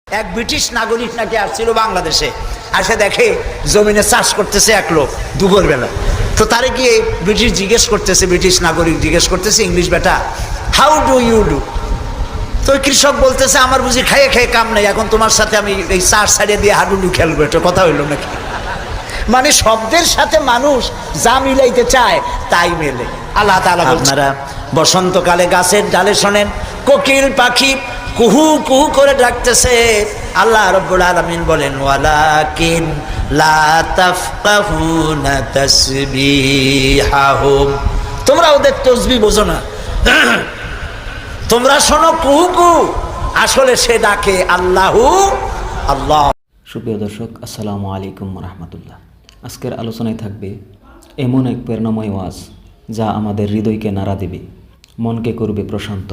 এক ব্রিটিশ নাগরিক নাকি আসছিল বাংলাদেশে, আসে দেখে জমিনে চাষ করতেছে এক লোক দুপুরবেলা। তো তারে গিয়ে ব্রিটিশ জিজ্ঞেস করতেছে, ব্রিটিশ নাগরিক জিজ্ঞেস করতেছে ইংলিশ, বেটা হাউ ডু ইউ ডু? তো কৃষক বলতেছে আমার বুঝি খাইয়ে খেয়ে কাম নেই, এখন তোমার সাথে আমি এই চাষ ছাড়িয়ে দিয়ে হাডুডু খেলবো, এটা কথা হইল নাকি? মানে শব্দের সাথে মানুষ যা মিলাইতে চায় তাই মেলে। আল্লাহ তাআলা আপনারা বসন্তকালে গাছের ডালে শোনেন কোকিল পাখি কুহু কুহু করে ডাকতেছে। আল্লাহ রাব্বুল আলামিন বলেন ওয়ালাকিন লা তাফকাহুনা তাসবিহাহুম, তোমরা ওদের তাসবিহ বোঝো না, তোমরা শোনো কুহু কুহু, আসলে সে ডাকে আল্লাহু আল্লাহ। সুপ্রিয় দর্শক, আসসালামু আলাইকুম রাহমাতুল্লাহ। আজকের আলোচনায় থাকবে এমন এক প্রেরণাময় ওয়াজ যা আমাদের হৃদয়কে নাড়া দেবে, মনকে করবে প্রশান্ত।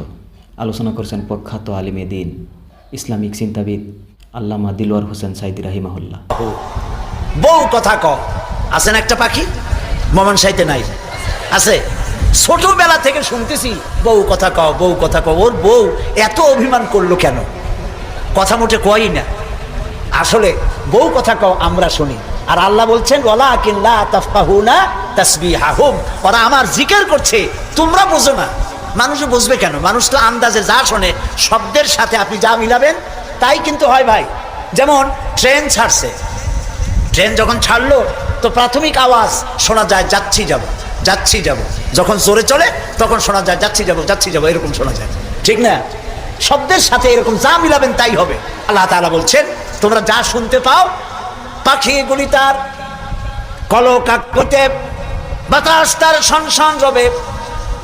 আলোচনা করছেন প্রখ্যাত আলিমে দ্বীন, ইসলামিক চিন্তাবিদ আল্লামা দিলওয়ার হোসেন সাইদি রাহিমাহুল্লাহ। বউ কথা ক আছেন একটা পাখি মমন সাইতে নাই আছে, ছোটবেলা থেকে শুনতেছি বউ কথা কও বউ কথা কও। ওর বউ এত অভিমান করলো কেন? কথা মোটে কই না। আসলে বউ কথা কও আমরা শুনি, আর আল্লাহ বলছেন ওয়ালাকিন লা তাফকাহুনা তাসবিহাহুম, ওরা আমার জিকির করছে তোমরা বুঝো না। মানুষ বুঝবে কেন? মানুষ তো আন্দাজে যা শোনে শব্দের সাথে আপনি যা মিলাবেন তাই কিন্তু হয় ভাই। যেমন ট্রেন ছাড়ছে, ট্রেন যখন ছাড়লো তো প্রাথমিক আওয়াজ শোনা যায় যাচ্ছি যাব যাচ্ছি যাব, যখন জোরে চলে তখন শোনা যায় যাচ্ছি যাব এরকম শোনা যায়, ঠিক না? শব্দের সাথে এরকম যা মিলাবেন তাই হবে। আল্লাহ তাআলা বলছেন তোমরা যা শুনতে পাও, পাখিগুলি তার কলকাকলিতে, বাতাস তার শনশন রবে,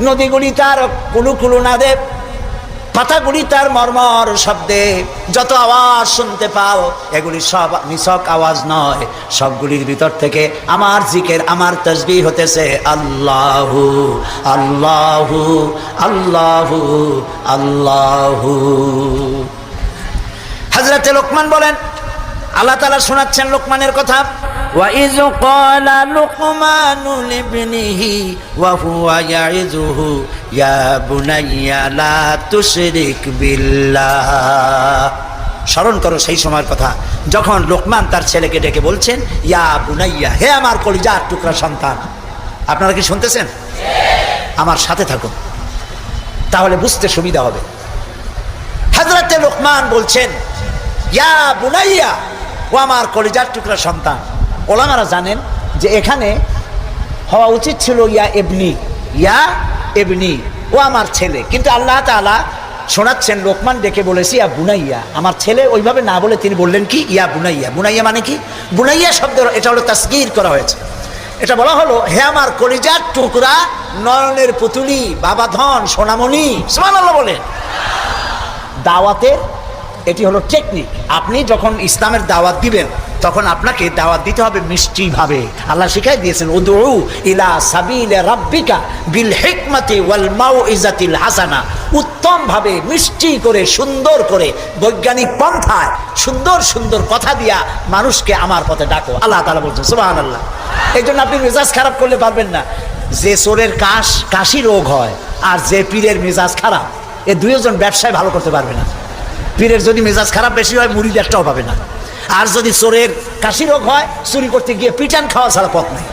নদীগুলি তার কুলু কুলু নাদে, পাতাগুলি তার মর্মর শব্দে, যত আওয়াজ শুনতে পাও এগুলি সব নিছক আওয়াজ নয়, সবগুলির ভিতর থেকে আমার জিকির আমার তাসবিহ হতেছে আল্লাহু আল্লাহু আল্লাহু আল্লাহু। হযরতে লোকমান বলেন, আল্লাহ তাআলা শোনাচ্ছেন লোকমানের কথা, وَإِذْ قَالَ لُقْمَانُ لِابْنِهِ وَهُوَ يَعِظُهُ يَا بُنَيَّ لَا تُشْرِكْ بِاللَّهِ। স্মরণ করো সেই সময়ের কথা যখন লোকমান তার ছেলেকে ডেকে বলছেন ইয়া বুনাইয়া, হে আমার কলিজার টুকরা সন্তান। আপনারা কি শুনতেছেন? আমার সাথে থাকুন তাহলে বুঝতে সুবিধা হবে। হযরতে লোকমান বলছেন ইয়া বুনাইয়া, ও আমার কলিজার টুকরা সন্তান। ওলামারা জানেন যে এখানে হওয়া উচিত ছিল ইয়া এবনি, ইয়া এবনি, ও আমার ছেলে, কিন্তু আল্লাহ তাআলা শোনাচ্ছেন লোকমান ডেকে বলেছি ইয়া বুনাইয়া, আমার ছেলে। ওইভাবে না বলে তিনি বললেন কি ইয়া বুনাইয়া। বুনাইয়া মানে কি? বুনাইয়া শব্দ এটা হলো তাসগীর করা হয়েছে। এটা বলা হলো হে আমার কলিজার টুকরা, নয়নের পুতুলি, বাবা ধন, সোনামণি। সুবহানাল্লাহ বলেন। দাওয়াতের এটি হলো টেকনিক। আপনি যখন ইসলামের দাওয়াত দিবেন তখন আপনাকে দাওয়াত দিতে হবে মিষ্টি ভাবে। আল্লাহ শিখাই দিয়েছেন উদউ ইলা সাবিলি রাব্বিকা বিল হিকমাতি ওয়াল মাউইজাতিল হাসানা, উত্তম ভাবে মিষ্টি করে সুন্দর করে বৈজ্ঞানিক পন্থায় সুন্দর সুন্দর কথা দিয়া মানুষকে আমার পথে ডাকো। আল্লাহ তাআলা বলছেন সুবহানাল্লাহ। এই জন্য আপনি মেজাজ খারাপ করলে পারবেন না। যে চোরের কাশি রোগ হয় আর যে পীরের মেজাজ খারাপ, এ দুইজন ব্যবসায় ভালো করতে পারবে না। পীরের যদি মেজাজ খারাপ বেশি হয় মুরিদ একটাও পাবে না, আর যদি চোরের কাশি রোগ হয় চুরি করতে গিয়ে পিটান খাওয়া ছাড়া পথ নেই।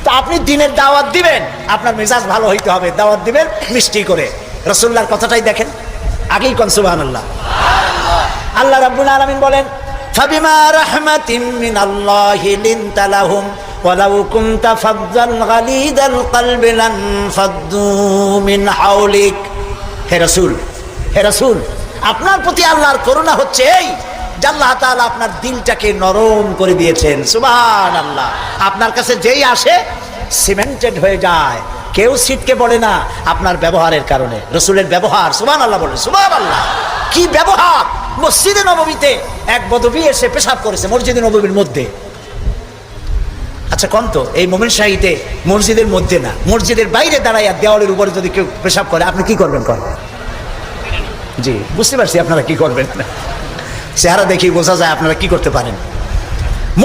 তো আপনি দিনের দাওয়াত দিবেন, আপনার মেজাজ ভালো হইতে হবে, দাওয়াত দিবেন মিষ্টি করে। রাসূলুল্লাহর কথাটাই দেখেন, আগেই কোন সুবহানাল্লাহ। আল্লাহ রাব্বুল আলামিন বলেন ফাবিমা রাহমাতিম মিনাল্লাহি লিনতা লাহুম ওয়ালাউ কুনতা ফাযযাল গালিদাল কলবি লান ফাদ্দু মিন হাওলিক। হে রাসূল, হে রাসূল, আপনার প্রতি আল্লাহর করুণা হচ্ছে এই যে আল্লাহ তাআলা আপনার দিলটাকে নরম করে দিয়েছেন। সুবহানাল্লাহ। আপনার কাছে যেই আসে সিমেন্টেড হয়ে যায়, কেউ সিটকে বলে না আপনার ব্যবহারের কারণে। রাসূলের ব্যবহার, সুবহানাল্লাহ বলে, সুবহানাল্লাহ। কি ব্যবহার! মসজিদে নববীতে এক বদবী এসে পেশাব করেছে মসজিদে নববীর মধ্যে। আচ্ছা কোন তো এই মোমিন শাহীতে মসজিদের মধ্যে না, মসজিদের বাইরে দাঁড়াইয়া দেওয়ালের উপরে যদি কেউ পেশাব করে আপনি কি করবেন? জি বুঝতে পারছি আপনারা কি করবেন, চেহারা দেখি বোঝা যায় আপনারা কি করতে পারেন।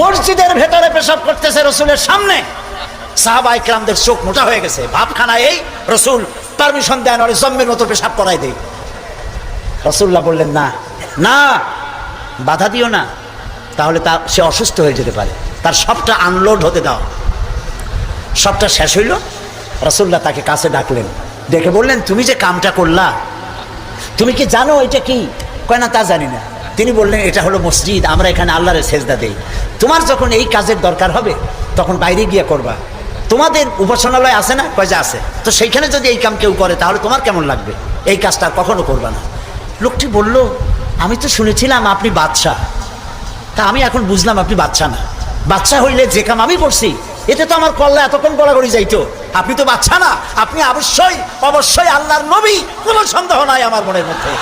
মসজিদের ভেতরে পেশাব করতেছে রাসূলের সামনে, সাহাবায়ে কেরামদের চোখ মোটা হয়ে গেছে, ভাবখানা এই রাসূল পারমিশন দেন আর জম্মের মতো পেশাব করাই দেই। রাসূলুল্লাহ বললেন না না, বাধা দিও না, তাহলে সে অসুস্থ হয়ে যেতে পারে। তার সবটা আনলোড হতে দাও। সবটা শেষ হইল, রাসূলুল্লাহ তাকে কাছে ডাকলেন, ডেকে বললেন, তুমি যে কামটা করলা, তুমি কি জানো এটা কি? কয় না, তা জানি না। তিনি বললেন, এটা হলো মসজিদ, আমরা এখানে আল্লাহরে সেজদা দেই। তোমার যখন এই কাজের দরকার হবে তখন বাইরে গিয়ে করবা। তোমাদের উপাসনালয় আছে না? কয় যে আছে। তো সেইখানে যদি এই কাম কেউ করে তাহলে তোমার কেমন লাগবে? এই কাজটা আর কখনো করবা না। লোকটি বলল, আমি তো শুনেছিলাম আপনি বাদশাহ, তা আমি এখন বুঝলাম আপনি বাদশাহ না। বাদশাহ হইলে যে কাম আমি করছি এতে তো আমার কল্লা এতক্ষণ গড়াগড়ি যাইতো। আপনি তো বাদশাহ না, আপনি অবশ্যই আল্লাহর নবী, কোনো সন্দেহ নাই আমার মনের মধ্যে।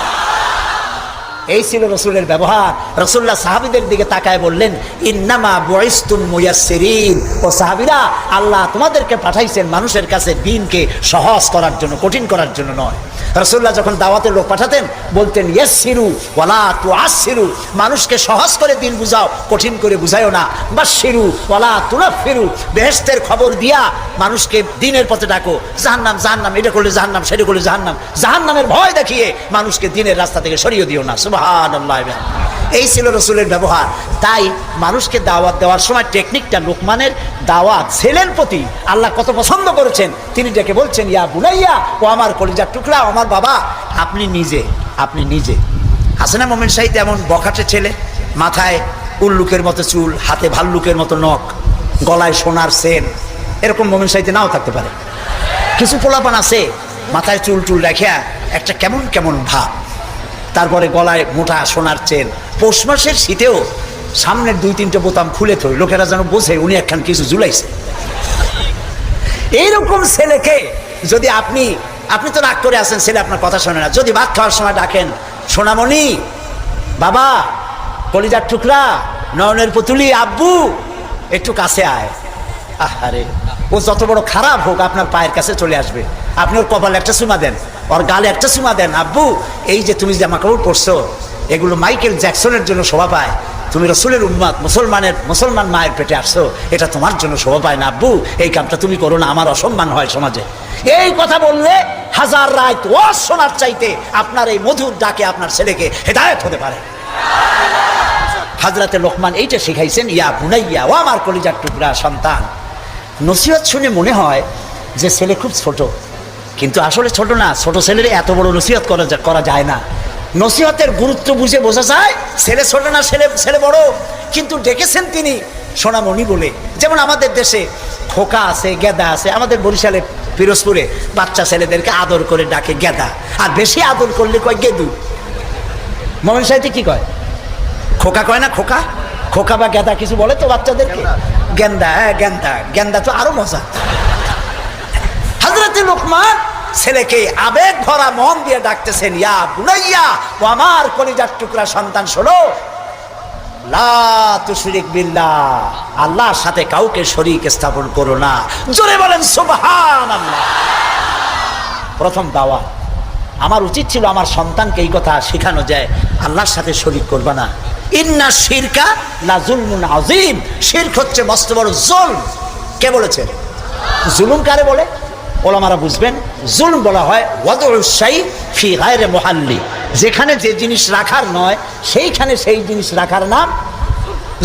এই ছিল রসুলের ব্যবহার। রাসূলুল্লাহ সাহাবীদের দিকে তাকায় বললেন, ইন্নামা বুইসতুম মুয়াসসিরিন, ও সাহাবীরা, আল্লাহ তোমাদেরকে পাঠাইছেন মানুষের কাছে দ্বীনকে সহজ করার জন্য, কঠিন করার জন্য নয়। রাসূলুল্লাহ যখন দাওয়াতের লোক পাঠাতেন বলতেন, ইয়াসসিরু ওয়ালা তুআসসিরু, মানুষকে সহজ করে দ্বীন বুঝাও, কঠিন করে বুঝায়ও না। বাশশিরু ওয়ালা তুনাফিরু, বেহেশতের খবর দিয়া মানুষকে দ্বীনের পথে ডাকো। জাহান্নাম, এটা করলে জাহান্নাম, সেটা করলে জাহান্নামের ভয় দেখিয়ে মানুষকে দ্বীনের রাস্তা থেকে সরিয়ে দিও না। সুবহানাল্লাহ। এই ছিল রসুলের ব্যবহার। তাই মানুষকে দাওয়াত দেওয়ার সময় টেকনিকটা, লোকমানের দাওয়াত ছেলের প্রতি আল্লাহ কত পছন্দ করেছেন। তিনি ডেকে বলছেন, ইয়া বুনাইয়া, ও আমার কলিজার টুকরা, আমার বাবা। আপনি নিজে আছে না মোমেন সাহিত্যে এমন বখাটে ছেলে, মাথায় উল্লুকের মতো চুল, হাতে ভাল্লুকের মতো নখ, গলায় সোনার সেন, এরকম মোমেন সাহিত্যে নাও থাকতে পারে। কিছু পোলাপান আছে মাথায় চুল রাখিয়া একটা কেমন ভাব, তারপরে গলায় মোটা সোনার চেন, পৌষ মাসের শীতেও সামনের 2-3টে বোতাম খুলে থই, লোকেরা যেন বোঝে উনি একখান কিছু ঝুলাইছে। এইরকম ছেলেকে যদি আপনি তো রাগ করে আছেন, ছেলে আপনার কথা শোনে না, যদি ভাত খাওয়ার সময় ডাকেন, সোনামণি, বাবা, কলিজার টুকরা, নয়নের পুতুলি, আব্বু, একটু কাছে আয়। আহারে, ও যত বড় খারাপ হোক আপনার পায়ের কাছে চলে আসবে। আপনি ওর কপালে একটা চুমা দেন, ওর গালে একটা চুমা দেন। আব্বু, এই যে তুমি জামা কাপড় পরছো, এগুলো মাইকেল জ্যাকসনের জন্য শোভা পায়। তুমি রসুলের উম্মত, মুসলমান মায়ের পেটে আসছো, এটা তোমার জন্য শোভা পায় না। আব্বু, এই কামটা তুমি করো না, আমার অসম্মান হয় সমাজে। এই কথা বললে হাজার রাত ওয়াজ শোনার চাইতে আপনার এই মধুর ডাকে আপনার ছেলেকে হেদায়েত হতে পারে। হযরতে লোকমান এইটা শিখাইছেন, ইয়া বুনাইয়া, ও আমার কলিজার টুকরা সন্তান। নসিহত শুনে মনে হয় যে ছেলে খুব ছোট, কিন্তু আসলে ছোট না। ছোট ছেলের এত বড় নসিহত করা যায় না। নসিহতের গুরুত্ব বুঝে বোঝা যায় ছেলে ছোট না, ছেলে বড়। কিন্তু ডেকেছেন তিনি সোনামণি বলে। যেমন আমাদের দেশে খোকা আছে, গেদা আছে। আমাদের বরিশালে পিরোজপুরে বাচ্চা ছেলেদেরকে আদর করে ডাকে গেদা, আর বেশি আদর করলে কয় গেদু। মোমেন সাহিত্যে কি কয়? খোকা কয় না? খোকা বা গেদা কিছু বলে তো বাচ্চাদেরকে? গেন্দা। গেন্দা তো আরো মজা। হযরতে লোকমান ছেলেকে আবেগ ভরা মন দিয়ে ডাকতেছেন, ইয়া বুনাইয়া, ও আমার কলিজার টুকরা সন্তান, শোনো, লা তুশরিক বিল্লাহ, আল্লাহর সাথে কাউকে শরীক স্থাপন করো না। জোরে বলেন সুবহানাল্লাহ। প্রথম দাওয়াত। আমার উচিত ছিল আমার সন্তানকে এই কথা শেখানো যায়, আল্লাহর সাথে শরীক করবা না। ইন্না শিরকা লা যুলমুন আযীম, শিরক হচ্ছে মস্ত বড় জুলম। কে বলেছে? জুলুম কারে বলে? ওলামারা বুঝবেন। জুলম বলা হয় ওয়াদউস শাই ফি গায়রি মুহাল্লি, যেখানে যে জিনিস রাখার নয় সেইখানে সেই জিনিস রাখার নাম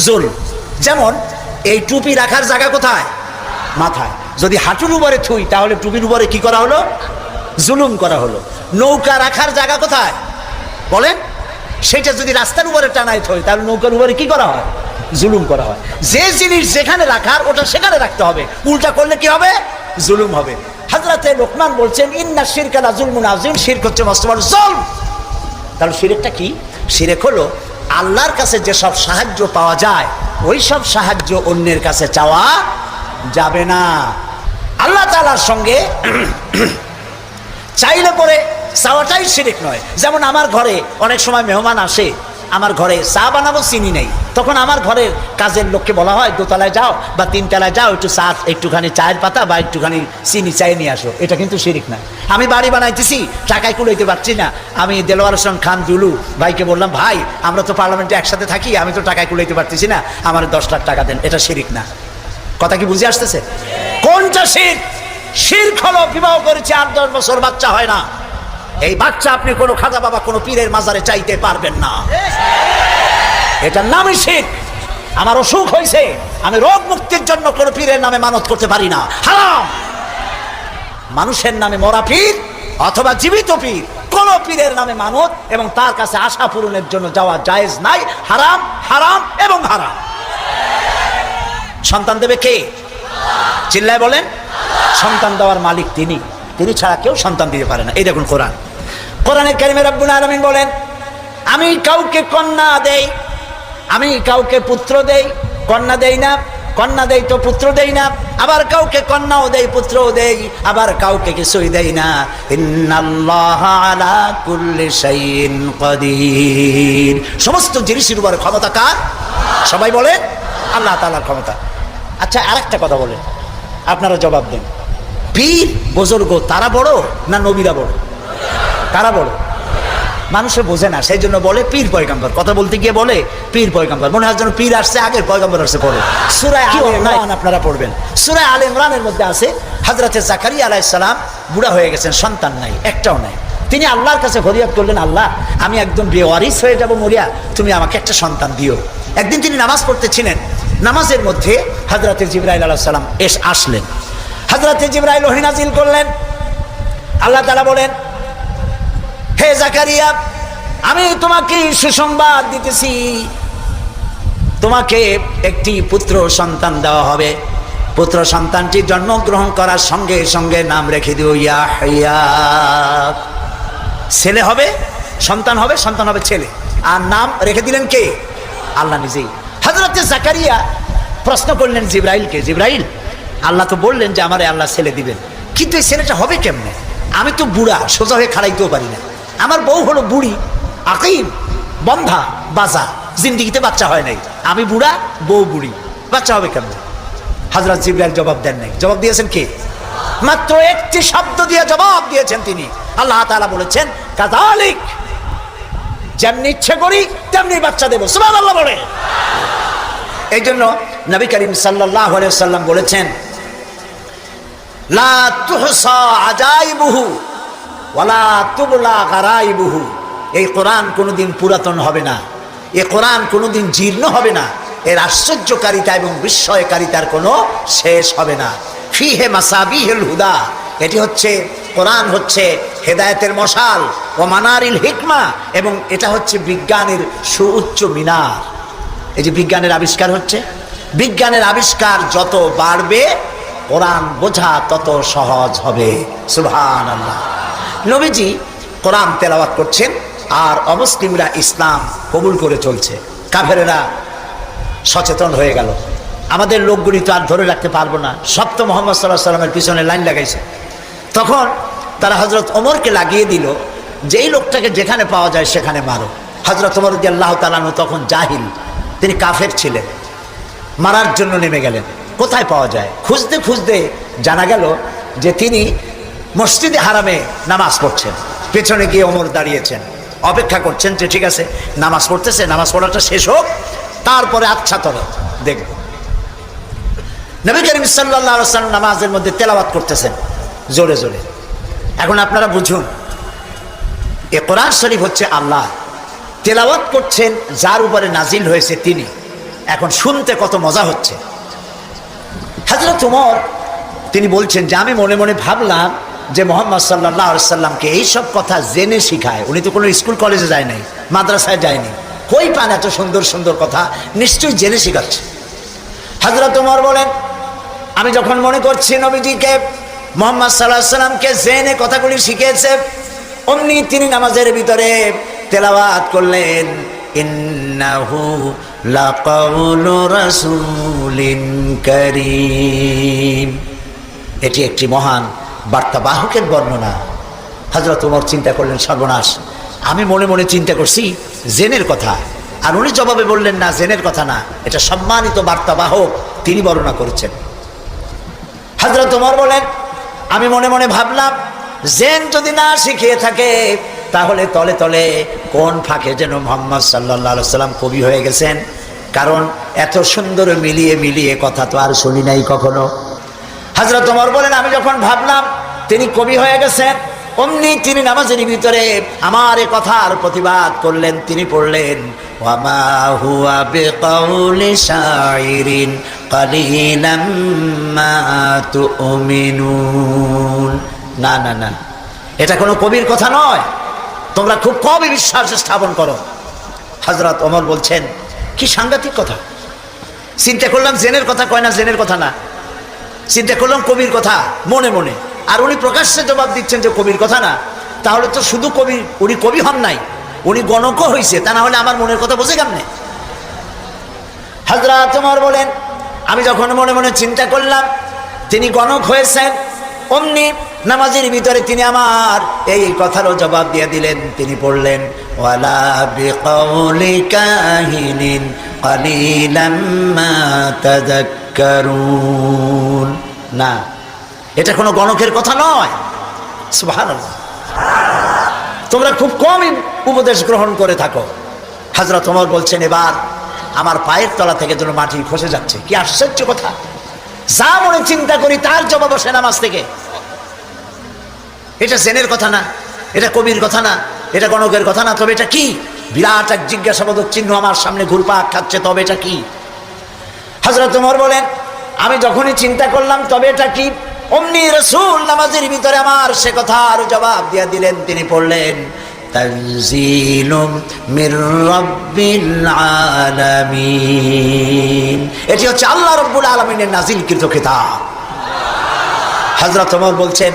জুলম। যেমন এই টুপি রাখার জায়গা কোথায়? মাথায়। যদি হাঁটুর উপরে থুই তাহলে টুপির উপরে কি করা হলো? জুলুম করা হলো। নৌকা রাখার জায়গা কোথায় বলেন? সেটা যদি রাস্তার উপরে টানাই থই তাহলে নৌকার উপরে কি করা হয়? জুলুম করা হয়। যে জিনিস যেখানে রাখার ওটা সেখানে রাখতে হবে, উল্টা করলে কি হবে? জুলুম হবে। হযরতে লোকমান বলছেন, ইন্না শিরকা লা যুলমুন আযীম, শিরক হচ্ছে মস্ত বড় জুলম। তাহলে শিরকটা কি? শিরক হলো আল্লাহর কাছে যেসব সাহায্য পাওয়া যায় ওই সব সাহায্য অন্যের কাছে চাওয়া যাবে না। আল্লাহ তাআলার সঙ্গে চাইলে পরে চাওয়াটাই শিরক নয়। যেমন আমার ঘরে অনেক সময় মেহমান আসে, আমার ঘরে চা বানাবো, চিনি নেই, তখন আমার ঘরের কাজের লোককে বলা হয় দোতলায় যাও বা 3 তলায় যাও, একটুখানি চায়ের পাতা বা একটুখানি চিনি চাই নিয়ে আসো। এটা কিন্তু শিরক না। আমি বাড়ি বানাইতেছি, টাকায় কুলাইতে পারছি না, আমি দেলোয়ার হোসেন খান দুলু ভাইকে বললাম, ভাই আমরা তো পার্লামেন্টে একসাথে থাকি, আমি তো টাকায় কুলাইতে পারতেছি না, আমার 10 লাখ টাকা দেন। এটা শিরক না। কথা কি বুঝে আসতেছে? কোনটা শিরক? শিরক হলো বিবাহ করেছে 8-10 বছর বাচ্চা হয় না, এই বাচ্চা আপনি কোনো খাজা বাবা কোনো পীরের মাজারে চাইতে পারবেন না। এটার নামই শিরক। আমার অসুখ হয়েছে, আমি রোগ মুক্তির জন্য কোনো পীরের নামে মানত করতে পারি না, হারাম। মানুষের নামে মরা পীর অথবা জীবিত পীর, কোন পীরের নামে মানত এবং তার কাছে আশা পূরণের জন্য যাওয়া জায়েজ নাই, হারাম, হারাম এবং হারাম। সন্তান দেবে কে? চিল্লায় বলেন। সন্তান দেওয়ার মালিক তিনি, তিনি ছাড়া কেউ সন্তান দিতে পারে না। এই দেখুন কোরআন, কোরআনে কারিমে রব্বুল আলামিন বলেন, আমি কাউকে কন্যা দেই, আমি কাউকে পুত্র দেই, কন্যা দেই না। কন্যা দেই তো পুত্র দেই না, আবার কাউকে কন্যাও দেই পুত্রও দেই, আবার কাউকে কিছুই দেই না। ইন্নাল্লাহা আলা কুল্লি শাইইন কাদির। সমস্ত জিনিসের উপর ক্ষমতা কার? সবাই বলেন আল্লাহ তাআলার ক্ষমতা। আচ্ছা, আরেকটা কথা বলেন, আপনারা জবাব দেন। পীর বুজুর্গ তারা বড় না নবীরা বড়? কারা বড়? মানুষে বোঝে না, সেই জন্য বলে পীর পয়গম্বর। কথা বলতে গিয়ে বলে পীর পয়গম্বর, মনে হয় যেন পীর আসছে আগে পয়গম্বর আসছে পরে। সূরা আলে ইমরান আপনারা পড়বেন, সূরা আলে ইমরানের মধ্যে আছে হযরতে জাকারিয়া আলাইহিস সালাম বুড়া হয়ে গেছেন, সন্তান নাই, একটাও নাই। তিনি আল্লাহর কাছে ফরিয়াদ করলেন, আল্লাহ আমি একদম বেওয়ারিস হয়ে যাব মরিয়া, তুমি আমাকে একটা সন্তান দিও। একদিন তিনি নামাজ পড়তেছিলেন, নামাজের মধ্যে হযরতে জিবরাইল আলাইহিস সালাম আসলেন। হযরতে জিবরাইল ওহী নাযিল করলেন। আল্লাহ তাআলা বলেন, হে জাকারিয়া, আমি তোমাকে সুসংবাদ দিতেছি, তোমাকে একটি পুত্র সন্তান দেওয়া হবে। পুত্র সন্তানটি জন্মগ্রহণ করার সঙ্গে সঙ্গে নাম রেখে দিও ইয়াহইয়া। ছেলে হবে, সন্তান হবে, সন্তান হবে ছেলে। আর নাম রেখে দিলেন কে? আল্লাহ নিজেই। হযরতে জাকারিয়া প্রশ্ন করলেন জিবরাইলকে, জিবরাইল, আল্লাহ তো বললেন যে আমারে আল্লাহ ছেলে দিবেন, কিন্তু এই ছেলেটা হবে কেমনে? আমি তো বুড়া, সোজা হয়ে খাড়াইতেও পারি না, আমার বউ হলো বুড়ি, আকিম, বন্ধা, বাজা, জিন্দিগিতে বাচ্চা হয় নাই, আমি বুড়া, বউ বুড়ি, বাচ্চা হবে কেমন? হযরত জিবরাইল জবাব দেন নাই। জবাব দিয়েছেন কে? মাত্র একটি শব্দ দিয়ে জবাব দিয়েছেন তিনি। আল্লাহ তাআলা বলেছেন, কাযালিক, যেমনি ইচ্ছে করি তেমনি বাচ্চা দেব। সুবহানাল্লাহ বলে। এই জন্য নবী করিম সাল্লাল্লাহু আলাইহি ওয়াসাল্লাম বলেছেন, লা তুহসা আজাইবুহু ওয়ালা তুবলা গারাইবুহু। এই কোরআন কোনোদিন পুরাতন হবে না, এই কোরআন কোনোদিন জীর্ণ হবে না, এর আশ্চর্যকারিতা এবং বিস্ময়কারিতার কোনো শেষ হবে না। ফিহে মাসাবিহুল হুদা, এটি হচ্ছে কোরআন হচ্ছে হেদায়েতের মশাল, ও মানারিল হিকমা, এবং এটা হচ্ছে বিজ্ঞানের সুউচ্চ মিনার। এই যে বিজ্ঞানের আবিষ্কার হচ্ছে, বিজ্ঞানের আবিষ্কার যত বাড়বে কোরআন বোঝা তত সহজ হবে। সুবহানাল্লাহ। নবীজি কোরআন তেলাওয়াত করছেন আর অমুসলিমরা ইসলাম কবুল করে চলছে, কাফেরেরা সচেতন হয়ে গেল। আমাদের লোকগুলি তো আর ধরে রাখতে পারবো না, সব তো মুহাম্মদ সাল্লাল্লাহু আলাইহি ওয়াসাল্লামের পিছনে লাইন লাগাইছে। তখন তারা হযরত ওমরকে লাগিয়ে দিল, যেই লোকটাকে যেখানে পাওয়া যায় সেখানে মারো। হযরত ওমর রাদিয়াল্লাহু তাআলা আনহু তখন জাহিল, তিনি কাফের ছিলেন, মারার জন্য নেমে গেলেন। কোথায় পাওয়া যায়? খুঁজতে খুঁজতে জানা গেল যে তিনি মসজিদে হারামে নামাজ পড়ছেন। পেছনে গিয়ে ওমর দাঁড়িয়েছেন, অপেক্ষা করছেন যে ঠিক আছে নামাজ পড়তেছে, নামাজ পড়াটা শেষ হোক, তারপরে আচ্ছা তবে দেখব। নবী করিম সাল্লাল্লাহু আলাইহি ওয়াসাল্লাম নামাজের মধ্যে তেলাওয়াত করতেছেন জোরে জোরে। এখন আপনারা বুঝুন, এ কোরআন শরীফ হচ্ছে আল্লাহ, তেলাওয়াত করছেন যার উপরে নাজিল হয়েছে তিনি। এখন শুনতে কত মজা হচ্ছে। হযরত ওমর তিনি বলছেন যে আমি মনে মনে ভাবলাম যে মুহাম্মদ সাল্লাল্লাহু আলাইহি ওয়াসাল্লামকে এইসব কথা জেনে শিখায়, উনি তো কোনো স্কুল কলেজে যায় নাই, মাদ্রাসায় যায়নি, কই পান এত সুন্দর সুন্দর কথা, নিশ্চয়ই জেনে শিখাচ্ছে। হযরত ওমর বলেন, আমি যখন মনে করছি নবীজিকে মুহাম্মদ সাল্লাল্লাহু আলাইহি ওয়াসাল্লামকে জেনে কথাগুলি শিখিয়েছে, অমনি তিনি নামাজের ভিতরে তেলাওয়াত করলেন, ইন্নাহু লাকাউলু রাসূলিন কারীম। এটি একটি মহান বার্তাবাহকের বর্ণনা। হযরত ওমর চিন্তা করলেন, সর্বনাশ, আমি মনে মনে চিন্তা করছি জেনের কথা, আর উনি জবাবে বললেন না, জেনের কথা না, এটা সম্মানিত বার্তাবাহক, তিনি বর্ণনা করেছেন। হযরত ওমর বলেন, আমি মনে মনে ভাবলাম জেন যদি না শিখিয়ে থাকে তাহলে তলে তলে কোন ফাঁকে যেন মুহাম্মদ সাল্লাল্লাহু আলাইহি ওয়াসাল্লাম কবি হয়ে গেছেন, কারণ এত সুন্দর মিলিয়ে মিলিয়ে কথা তো আর শুনি নাই কখনো। হযরত ওমর বলেন, আমি যখন ভাবলাম তিনি কবি হয়ে গেছেন, অমনি তিনি নামাজের ভিতরে আমার এ কথার প্রতিবাদ করলেন। তিনি পড়লেন ওয়ামা হুয়া বিকাউলি শাইরিন কালিলাম মা তুমিনুন। না না না, এটা কোনো কবির কথা নয়, তোমরা খুব কমই বিশ্বাস স্থাপন করো। হযরত ওমর বলছেন কি সাংঘাতিক কথা। চিন্তা করলাম জেনের কথা কয় না, জেনের কথা না, চিন্তা করলাম কবির কথা মনে মনে, আর উনি প্রকাশ্যে জবাব দিচ্ছেন যে কবির কথা না। তাহলে তো শুধু কবি, উনি কবি হন নাই, উনি গণকও হয়েছে, তা না হলে আমার মনের কথা বুঝে কেমনে? হযরত ওমর বলেন আমি যখন মনে মনে চিন্তা করলাম তিনি গণক হয়েছেন, অমনি নামাজের ভিতরে তিনি আমার এই কথারও জবাব দিয়ে দিলেন। তিনি পড়লেন ওয়ালা বিকাউলি কাহিনিন কালিলাম মা তাযাক্কারুন। না, এটা কোনো গণকের কথা নয়। সুবহানাল্লাহ, তোমরা খুব কমই উপদেশ গ্রহণ করে থাকো। হযরত ওমর বলছেন এবার আমার পায়ের তলা থেকে যেন মাটি খসে যাচ্ছে। কি আশ্চর্য কথা, যা মনে চিন্তা করি তার জবাব আসে নামাজ থেকে। এটা জেনের কথা না, এটা কবির কথা না, এটা গণকের কথা না, তবে এটা কি? বিরাট এক জিজ্ঞাসাবোধক চিহ্ন আমার সামনে ঘুরপাক খাচ্ছে। তবে এটা কি? হযরত ওমর বলেন আমি যখনই চিন্তা করলাম তবে এটা কি, অমনি রাসূল নামাজের ভিতরে আমার সে কথার জবাব দিয়ে দিলেন। তিনি পড়লেন তানজিলুম মির রাব্বিল আলামিন। এটি হচ্ছে আল্লাহ রাব্বুল আলামিনের নাজিলকৃত কিতাব। হযরত ওমর বলছেন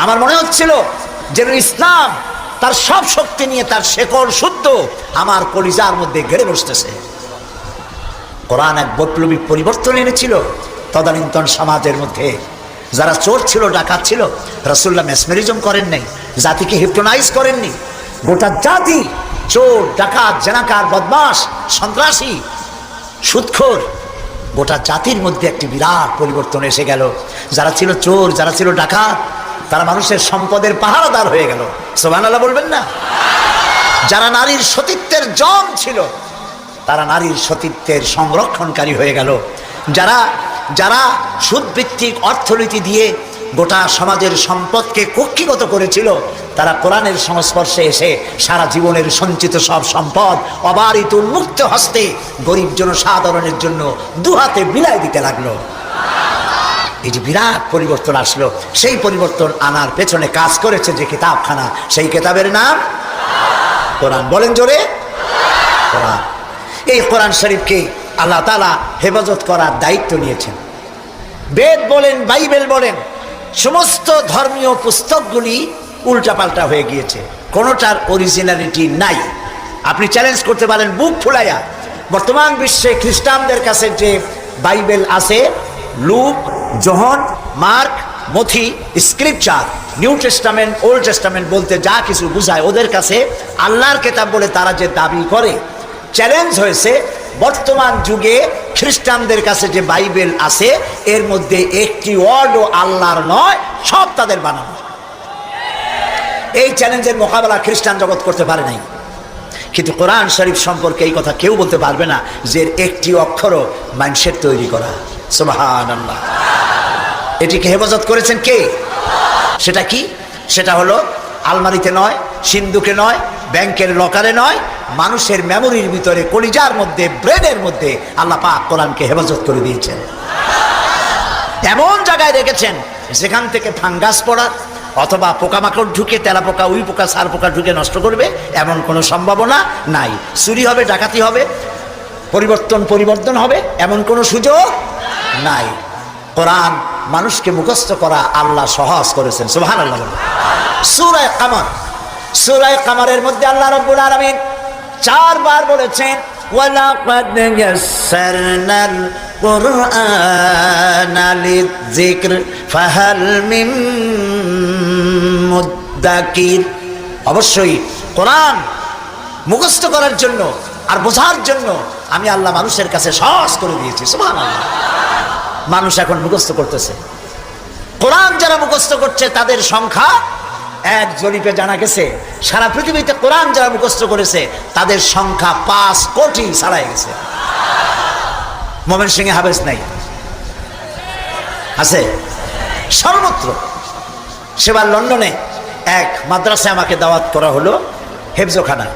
আমার মনে হচ্ছিল যেন ইসলাম তার সব শক্তি নিয়ে তার শেকড় শুদ্ধ আমার কলিজার মধ্যে গেড়ে বসতেছে। কোরআন এক বৈপ্লবিক পরিবর্তন এনেছিল তদানীন্তন সমাজের মধ্যে। যারা চোর ছিল, ডাকাত ছিল, রাসূলুল্লাহ মেসমেরিজম করেন নাই, জাতিকে হিপনোটাইজ করেননি। গোটা জাতি চোর, ডাকাত, জেনাকার, বদমাশ, সন্ত্রাসী, সুদখোর, গোটা জাতির মধ্যে একটি বিরাট পরিবর্তন এসে গেল। যারা ছিল চোর, যারা ছিল ডাকাত, তারা মানুষের সম্পদের পাহারাদার হয়ে গেল। সুবহানাল্লাহ বলবেন না? যারা নারীর সতীত্বের জম ছিল তারা নারীর সতীত্বের সংরক্ষণকারী হয়ে গেল। যারা যারা সুদভিত্তিক অর্থনীতি দিয়ে গোটা সমাজের সম্পদকে কক্ষিগত করেছিল, তারা কোরআনের সংস্পর্শে এসে সারা জীবনের সঞ্চিত সব সম্পদ অবারিত উন্মুক্ত হস্তে গরিব জনসাধারণের জন্য দুহাতে বিলাই দিতে লাগলো। এই যে বিরাট পরিবর্তন আসলো, সেই পরিবর্তন আনার পেছনে কাজ করেছে যে কিতাবখানা, সেই কিতাবের নাম কোরআন। বলেন জোরে, কোরআন। এই কোরআন শরীফকে আল্লাহ তাআলা হেফাজত করার দায়িত্ব নিয়েছেন। বেদ বলেন, বাইবেল বলেন, সমস্ত ধর্মীয় পুস্তকগুলি উল্টাপাল্টা হয়ে গিয়েছে, কোনোটার অরিজিনালিটি নাই। আপনি চ্যালেঞ্জ করতে পারেন বুক ফুলাইয়া, বর্তমান বিশ্বে খ্রিস্টানদের কাছে যে বাইবেল আছে, লুক, যোহন, মার্ক, মথি, scripture, new testament, old testament বলতে যা কিছু বুঝায়, ওদের কাছে আল্লাহর কিতাব বলে তারা যে দাবি করে, চ্যালেঞ্জ হয়েছে বর্তমান যুগে খ্রিস্টানদের কাছে যে বাইবেল আছে এর মধ্যে একটি ওয়ার্ডও আল্লাহর নয়, সব তাদের বানানো। এই চ্যালেঞ্জের মোকাবেলা খ্রিস্টান জগৎ করতে পারে নাই। কিন্তু কোরআন শরীফ সম্পর্কে এই কথা কেউ বলতে পারবে না যে একটি অক্ষরও মানুষের তৈরি করা। সুবহানাল্লাহ। এটিকে হেফাজত করেছেন কে? সেটা কি? সেটা হলো আলমারিতে নয়, সিন্ধুকে নয়, ব্যাংকের লকারে নয়, মানুষের মেমোরির ভিতরে, কলিজার মধ্যে, ব্রেনের মধ্যে আল্লাহ পাক কোরআনকে হেফাজত করে দিয়েছেন। এমন জায়গায় রেখেছেন যেখান থেকে ফাঙ্গাস পড়ার অথবা পোকামাকড় ঢুকে, তেলা পোকা, উই পোকা, সার পোকা ঢুকে নষ্ট করবে এমন কোনো সম্ভাবনা নাই। চুরি হবে, ডাকাতি হবে, পরিবর্তন হবে এমন কোনো সুযোগ নাই। কোরআন মানুষকে মুখস্থ করা আল্লাহ সহজ করেছেন। সুবহানাল্লাহ। সূরা কামার, সূরা কামারের মধ্যে আল্লাহ রাব্বুল আলামিন 4 বার বলেছেন ওয়ালাকাদ ইয়াসসারনাল কুরআনা লিযিকর ফাহাল মিন মুদ্দাকির। অবশ্যই কোরআন মুখস্থ করার জন্য আর বোঝার জন্য আমি আল্লাহ মানুষের কাছে সহজ করে দিয়েছি। সুবহানাল্লাহ। মানুষ এখন মুখস্থ করতেছে। কোরআন যারা মুখস্থ করছে তাদের সংখ্যা, এক জরিপে জানা গেছে সারা পৃথিবীতে কোরআন যারা মুখস্থ করেছে তাদের সংখ্যা 5 কোটি ছাড়াই গেছে। ময়মনসিংহে হাফেজ নাই, আছে সর্বত্র। সেবার লন্ডনে এক মাদ্রাসায় আমাকে দাওয়াত করা হলো, হেফজোখানা।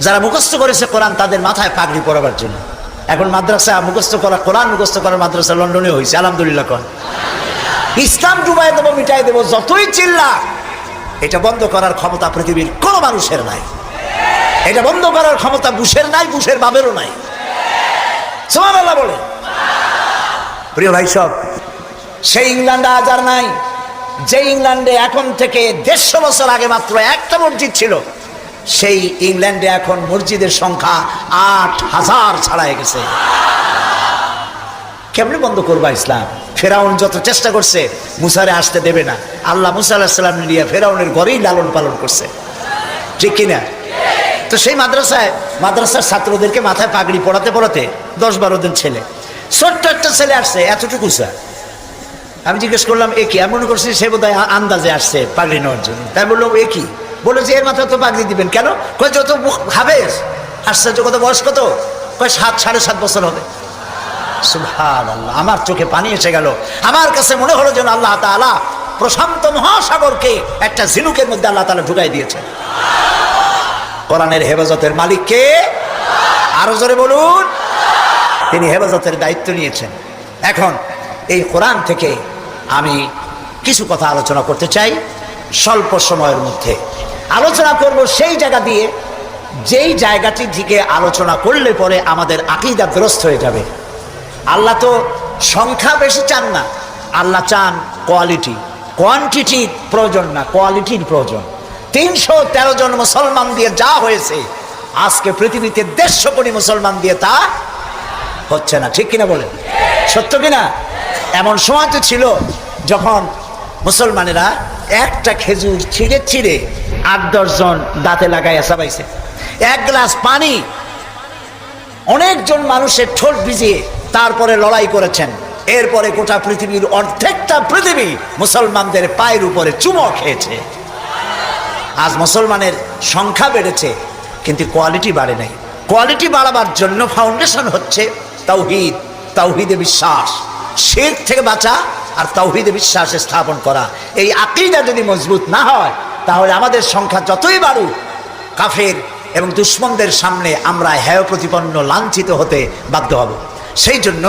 যারা মুখস্থ করেছে কোরআন তাদের মাথায় পাগড়ি পরাবার জন্য। এখন মাদ্রাসা মুখস্থ করা, কোরআন মুখস্থ করার মাদ্রাসা লন্ডনে হয়েছে, আলহামদুলিল্লাহ। কোন ইসলাম ডুবাই দেবো, মিটাই দেবো, যতই চিল্লা, এটা বন্ধ করার ক্ষমতা পৃথিবীর কোনো মানুষের নাই। এটা বন্ধ করার ক্ষমতা বুশের নাই, বুশের বাবেরও নাই। সুবহানাল্লাহ বলে। প্রিয় ভাই সব, সেই ইংল্যান্ডে আজ আর নাই। যে ইংল্যান্ডে এখন থেকে 150 বছর আগে মাত্র একটা মসজিদ ছিল, সেই ইংল্যান্ডে এখন মসজিদের সংখ্যা 8000 ছাড়াই গেছে। কেমনে বন্ধ করবা ইসলাম? ফেরাউন যত চেষ্টা করছে মুসারে আসতে দেবে না। আল্লাহ মুসা আলাইহিস সালাম নিয়ে ফেরাউনের ঘরেই লালন পালন করছে, ঠিক কিনা? তো সেই মাদ্রাসার ছাত্রদেরকে মাথায় পাগড়ি পড়াতে পড়াতে 10-12 দিন ছেলে, ছোট্ট একটা ছেলে আসছে, এতটুকু স্যার। আমি জিজ্ঞেস করলাম এ কি? আমি মনে করছি সে বোধহয় আন্দাজে আসছে পাগড়ি নেওয়ার জন্য। তাই বললাম এ কি? বলে যে এর মাথায় তো পাগড়ি দিবেন কেন? কয় যত হাবেস। আশ্চর্য, কত বয়স কত? কয় 7-7.5 বছর হবে। সুবহানাল্লাহ, আমার চোখে পানি এসে গেল। আমার কাছে মনে হলো যেন আল্লাহ তাআলা প্রশান্ত মহাসাগরকে একটা ঝিনুকের মধ্যে আল্লাহ তাআলা ঢুকাই দিয়েছে। কোরআনের হেফাজতের মালিক কে? আরো জোরে বলুন। তিনি হেফাজতের দায়িত্ব নিয়েছেন। এখন এই কোরআন থেকে আমি কিছু কথা আলোচনা করতে চাই স্বল্প সময়ের মধ্যে। আলোচনা করব সেই জায়গা দিয়ে, যেই জায়গাটি থেকে আলোচনা করলে পরে আমাদের আকীদা দুরস্ত হয়ে যাবে। আল্লাহ তো সংখ্যা বেশি চান না, আল্লাহ চান কোয়ালিটি। কোয়ান্টিটির প্রয়োজন না, কোয়ালিটির প্রয়োজন। 313 জন মুসলমান দিয়ে যা হয়েছে, আজকে পৃথিবীতে 150 কোটি মুসলমান দিয়ে তা হচ্ছে না, ঠিক কিনা বলেন? সত্য কিনা? এমন সময় তো ছিল যখন মুসলমানেরা একটা খেজুর ছিঁড়ে ছিঁড়ে 8-10 জন দাঁতে লাগাইয়া চাবাইছে। 1 গ্লাস পানি অনেকজন মানুষের ঠোঁট ভিজিয়ে তারপরে লড়াই করেছেন। এরপরে গোটা পৃথিবীর অর্ধেকটা পৃথিবী মুসলমানদের পায়ের উপরে চুমো খেয়েছে। আজ মুসলমানের সংখ্যা বেড়েছে কিন্তু কোয়ালিটি বাড়ে নাই। কোয়ালিটি বাড়াবার জন্য ফাউন্ডেশন হচ্ছে তাওহীদ, তাওহীদে বিশ্বাস, শিরক থেকে বাঁচা আর তাওহীদে বিশ্বাস স্থাপন করা। এই আকীদা যদি মজবুত না হয় তাহলে আমাদের সংখ্যা যতই বাড়ুক, কাফের এবং দুশমনদের সামনে আমরা হেয় প্রতিপন্ন, লাঞ্ছিত হতে বাধ্য হব। সেই জন্য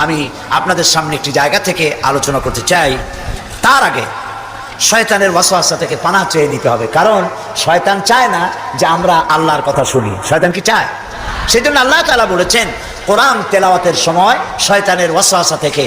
আমি আপনাদের সামনে একটি জায়গা থেকে আলোচনা করতে চাই। তার আগে শয়তানের ওয়াসওয়াসা থেকে পানাহ চেয়ে নিতে হবে, কারণ শয়তান চায় না যে আমরা আল্লাহর কথা শুনি। শয়তান কি চায়? সেই জন্য আল্লাহ তাআলা বলেছেন কোরআন তেলাওয়াতের সময় শয়তানের ওয়াসওয়াসা থেকে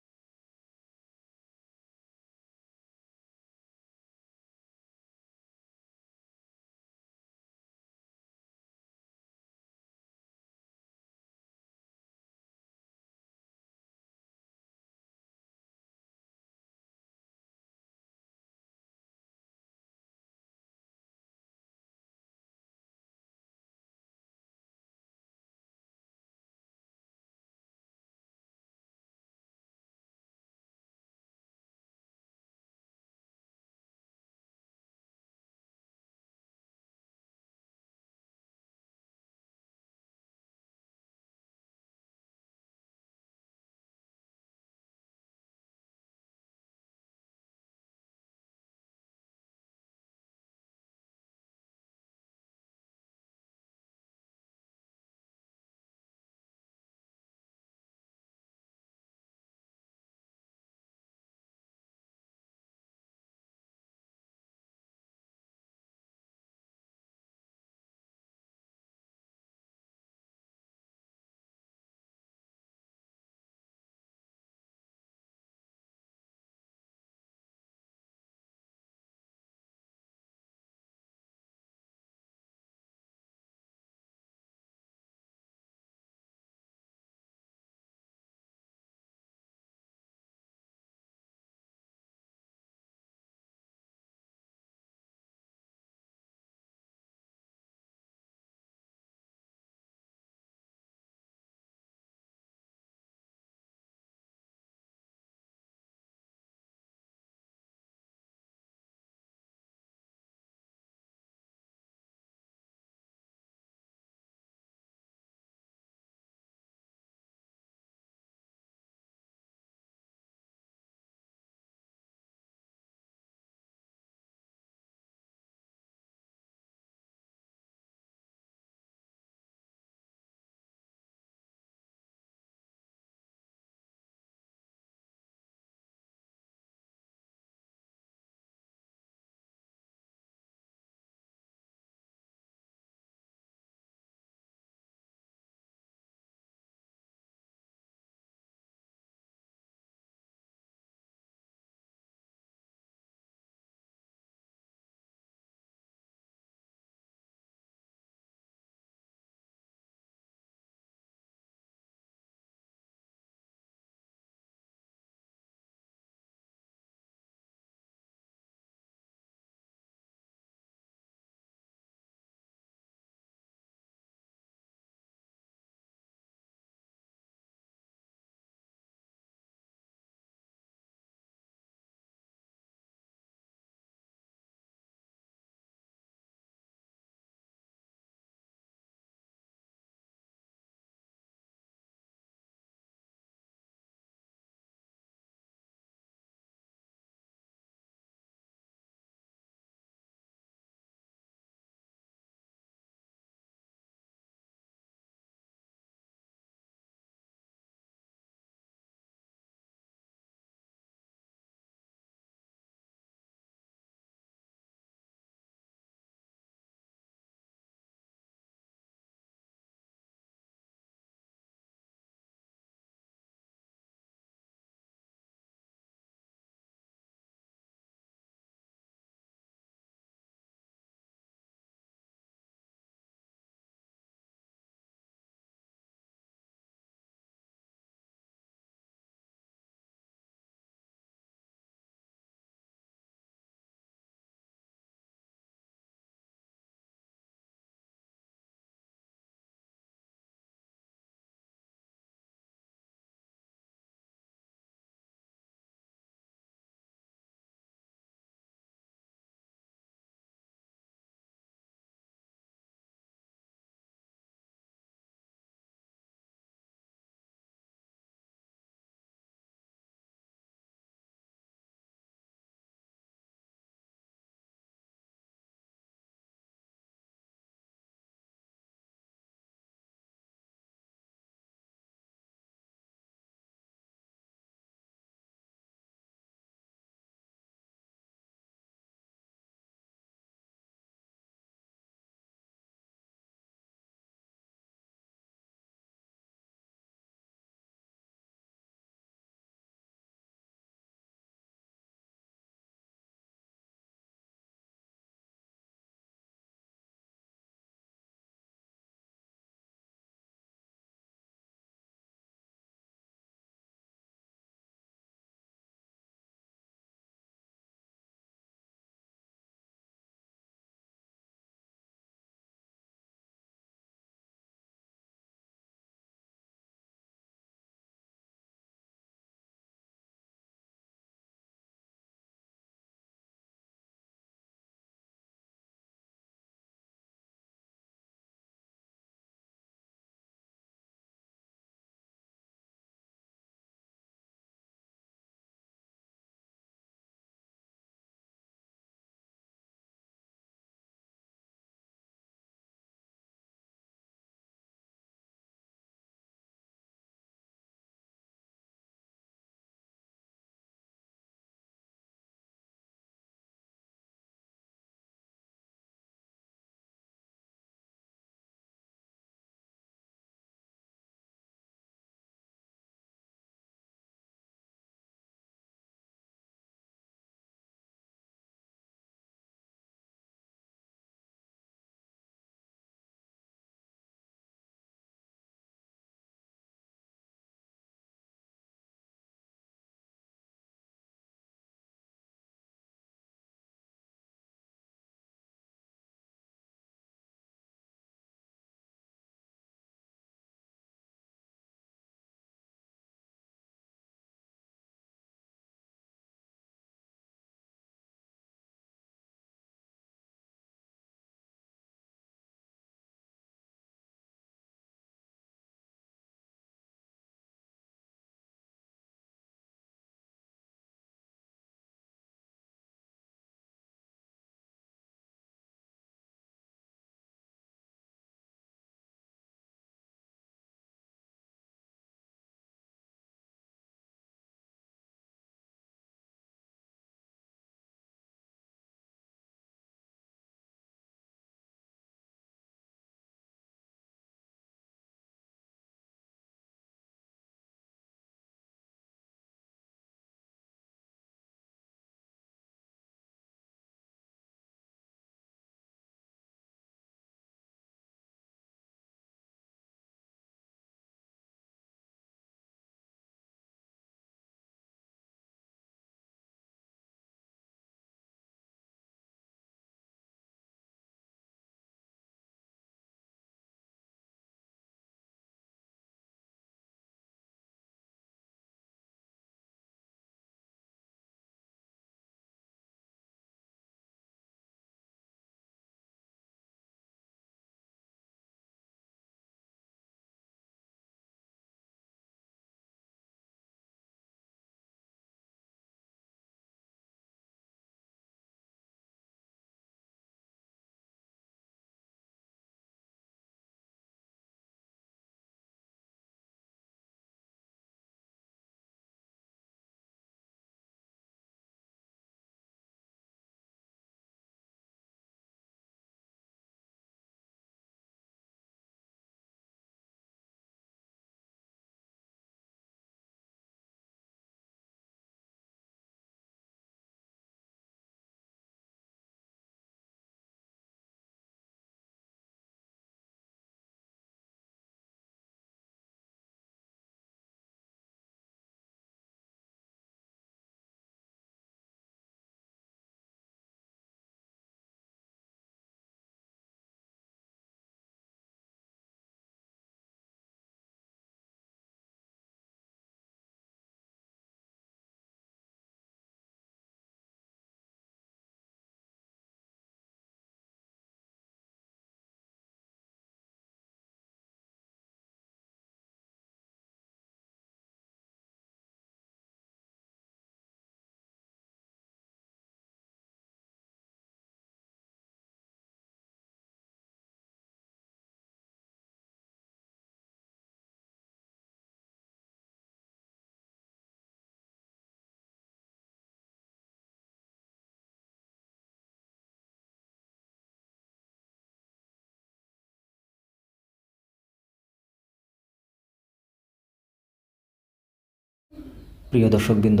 প্রিয় দর্শকবৃন্দ,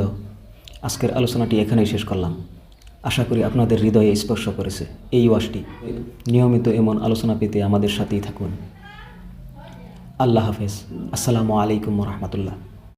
আজকের আলোচনাটি এখানেই শেষ করলাম। আশা করি আপনাদের হৃদয়ে স্পর্শ করেছে এই ওয়াজটি। নিয়মিত এমন আলোচনা পেতে আমাদের সাথেই থাকুন। আল্লাহ হাফেজ। আসসালামু আলাইকুম রহমতুল্লাহ।